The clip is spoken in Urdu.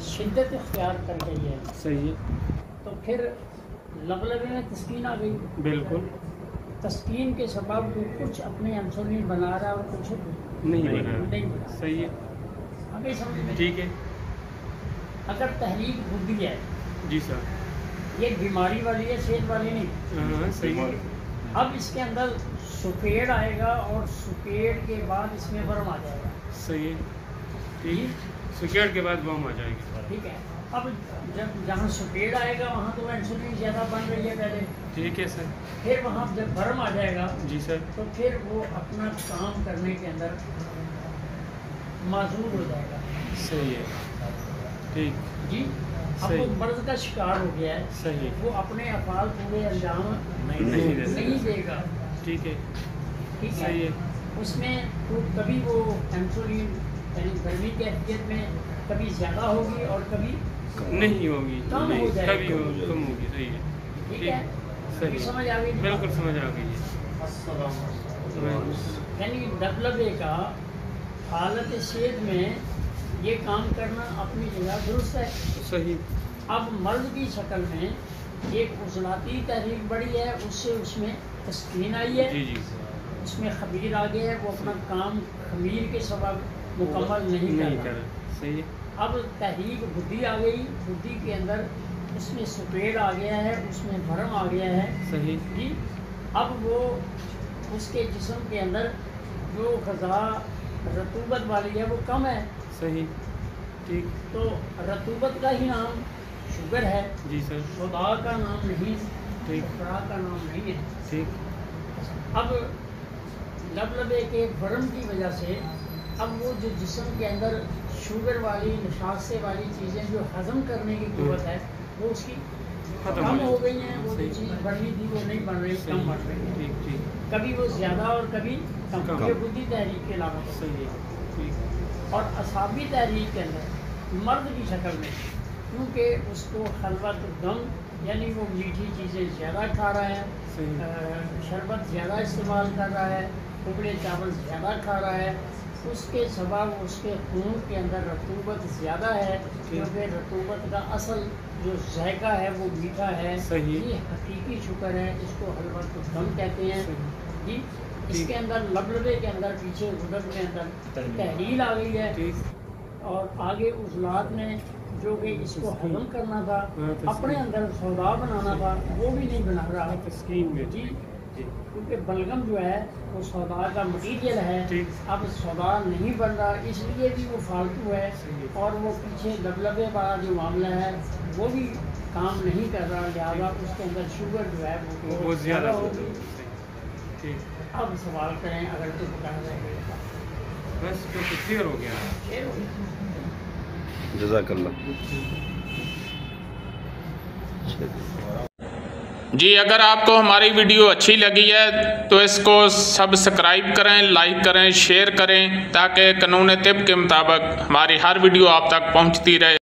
شدت اختیار کر گئی ہے. صحیح ہے. تو پھر لبلبے میں تسکین آ گئی. بالکل. تسکین کے سبب وہ کچھ اپنے انسولین بنا رہا ہے اور کچھ نہیں بنا. صحیح ہے. آگے سمجھ میں. ٹھیک ہے. اگر تحریک بدھی ہے جی سر، یہ بیماری والی ہے، صحت والی نہیں. ہاں صحیح ہے. اب اس کے اندر سپیڑ آئے گا اور سپیڑ کے بعد اس میں ورم آ جائے گا. صحیح ہے. ٹھیک ہے. سکیڑ کے بعد بم آ جائے گی. ٹھیک ہے. اب جب جہاں سپیڑ آئے گا وہاں تو انسولین زیادہ بن رہی ہے پہلے. ٹھیک ہے سر. پھر وہاں جب ورم آ جائے گا جی سر، تو پھر وہ اپنا کام کرنے کے اندر معذور ہو جائے گا. صحیح ہے. ٹھیک. جی اب وہ مرض کا شکار ہو گیا ہے. صحیح. وہ اپنے افعال پورے انجام نہیں دے گا. ٹھیک ہے. ٹھیک ہے. صحیح ہے. اس میں تو کبھی وہ انسولین یعنی گرمی کی حیثیت میں کبھی زیادہ ہوگی اور کبھی نہیں ہوگی. کم ہو جائے کبھی کم ہوگی. صحیح ہے. ٹھیک ہے. صحیح. سمجھ آ گئی. بالکل سمجھ آ گئی ہے. یعنی لبلبے کا حالت صحت میں یہ کام کرنا اپنی جگہ درست ہے. صحیح. اب مرض کی شکل میں ایک عضلاتی تحریک بڑھی ہے، اس میں تسکین آئی ہے. جی جی. اس میں خمیر آگے ہے، وہ اپنا کام خمیر کے سبب مکمل نہیں کر رہا. صحیح ہے. اب تحریک بدھی آ گئی. بدھی کے اندر اس میں سپیڑ آ گیا ہے، اس میں بھرم آ گیا ہے. صحیح. جی اب وہ اس کے جسم کے اندر جو غذا رطوبت والی ہے وہ کم ہے. صحیح. ٹھیک. تو رطوبت کا ہی نام شوگر ہے. جی سر. صدا کا نام نہیں. ٹھیک. افرا کا نام نہیں ہے. ٹھیک. اب لبلبے کے ورم کی وجہ سے اب وہ جو جسم کے اندر شوگر والی نشاستے والی چیزیں جو ہضم کرنے کی قوت ہے وہ اس کی کم ہو گئی ہیں. وہ جو چیز بڑھنی تھی وہ نہیں بڑھ رہی، کم بڑھ رہی ہے. ٹھیک. ٹھیک. کبھی وہ زیادہ اور کبھی کم. یہ بدھی تحریک کے علاوہ. صحیح. ٹھیک. اور اعصابی تحریک کے اندر مرد کی شکل میں کیونکہ اس کو خلوت غم یعنی وہ میٹھی چیزیں زیادہ کھا رہا ہے، شربت زیادہ استعمال کر رہا ہے، ابلے چاول زیادہ کھا رہا ہے، اس کے سبب اس کے خون کے اندر رطوبت زیادہ ہے. کیونکہ رطوبت کا اصل جو ذائقہ ہے وہ میٹھا ہے. یہ حقیقی شکر ہے، اس کو حلوت غم کہتے ہیں. جی اس کے اندر لبلبے کے اندر پیچھے غدد کے اندر تحلیل آ گئی ہے. اور آگے عضلات میں جو کہ اس کو ہضم کرنا تھا، اپنے اندر سودا بنانا تھا، وہ بھی نہیں بنا رہا. تسکین میں. جی کیونکہ بلغم جو ہے وہ سودا کا مٹیریل ہے. اب سودا نہیں بن رہا، اس لیے بھی وہ فالتو ہے. اور وہ پیچھے لبلبے والا جو معاملہ ہے وہ بھی کام نہیں کر رہا، لہٰذا اس کے اندر شوگر جو ہے وہ زیادہ ہوگی. اب سوال کریں اگر تو بتا رہے ہیں. بس تو کلیئر ہو گیا. جزاک اللہ. جی اگر آپ کو ہماری ویڈیو اچھی لگی ہے تو اس کو سبسکرائب کریں، لائک کریں، شیئر کریں تاکہ قانون طب کے مطابق ہماری ہر ویڈیو آپ تک پہنچتی رہے.